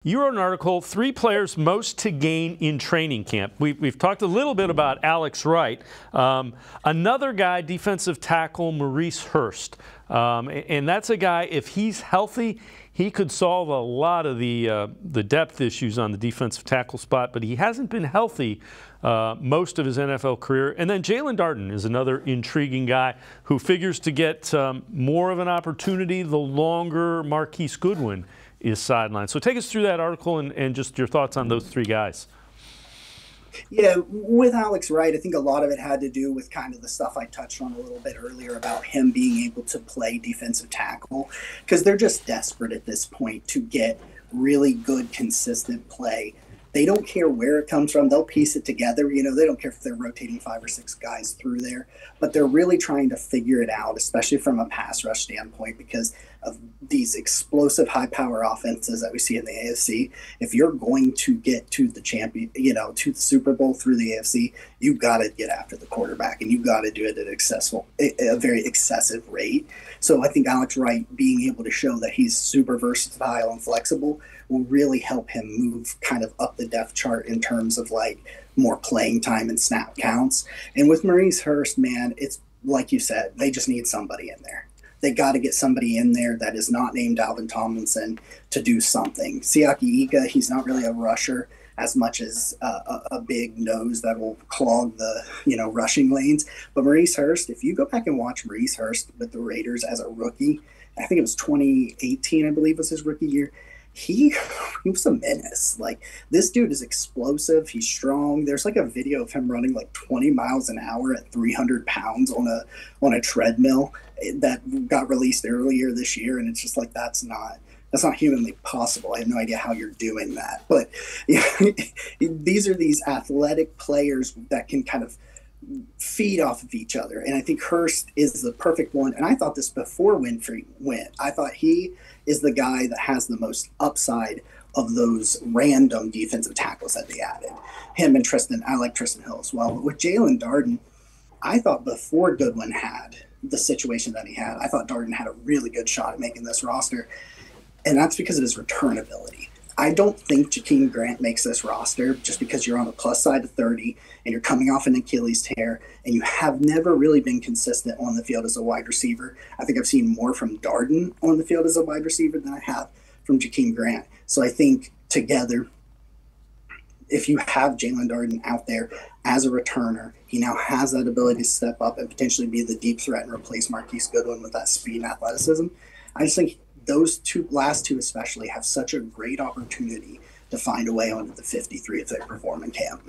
You wrote an article, 3 players most to gain in training camp. We've talked a little bit about Alex Wright. Another guy, defensive tackle Maurice Hurst. And that's a guy, if he's healthy, he could solve a lot of the depth issues on the defensive tackle spot, but he hasn't been healthy most of his NFL career. And then Jalen Darden is another intriguing guy who figures to get more of an opportunity the longer Marquise Goodwin is sidelined. So take us through that article and just your thoughts on those 3 guys. Yeah, with Alex Wright, I think a lot of it had to do with kind of the stuff I touched on a little bit earlier about him being able to play defensive tackle, because they're just desperate at this point to get really good, consistent play. They don't care where it comes from. They'll piece it together. You know, they don't care if they're rotating 5 or 6 guys through there, but they're really trying to figure it out, especially from a pass rush standpoint, because of these explosive high-power offenses that we see in the AFC. If you're going to get to the champion, to the Super Bowl through the AFC, you've got to get after the quarterback, and you've got to do it at a very excessive rate. So I think Alex Wright being able to show that he's super versatile and flexible will really help him move kind of up the depth chart in terms of like more playing time and snap counts. And with Maurice Hurst, man, it's like you said, they just need somebody in there. They got to get somebody in there that is not named Alvin Tomlinson to do something. Siaki Ika, he's not really a rusher as much as a big nose that will clog the rushing lanes. But Maurice Hurst, if you go back and watch Maurice Hurst with the Raiders as a rookie, I think it was 2018, I believe was his rookie year. He was a menace. Like, this dude is explosive. He's strong. There's like a video of him running like 20 miles an hour at 300 pounds on a treadmill that got released earlier this year, and it's just like that's not humanly possible. I have no idea how you're doing that. But these are these athletic players that can kind of feed off of each other. And I think Hurst is the perfect one. And I thought this before Winfrey went. I thought he is the guy that has the most upside of those random defensive tackles that they added. Him and Tristan, I like Tristan Hill as well. But with Jalen Darden, I thought before Goodwin had the situation that he had, I thought Darden had a really good shot at making this roster. And that's because of his return ability. I don't think Jakeem Grant makes this roster just because you're on the plus side of 30 and you're coming off an Achilles tear and you have never really been consistent on the field as a wide receiver. I think I've seen more from Darden on the field as a wide receiver than I have from Jakeem Grant. So I think together, if you have Jalen Darden out there as a returner, he now has that ability to step up and potentially be the deep threat and replace Marquise Goodwin with that speed and athleticism. I just think those last two especially have such a great opportunity to find a way onto the 53 if they perform in camp.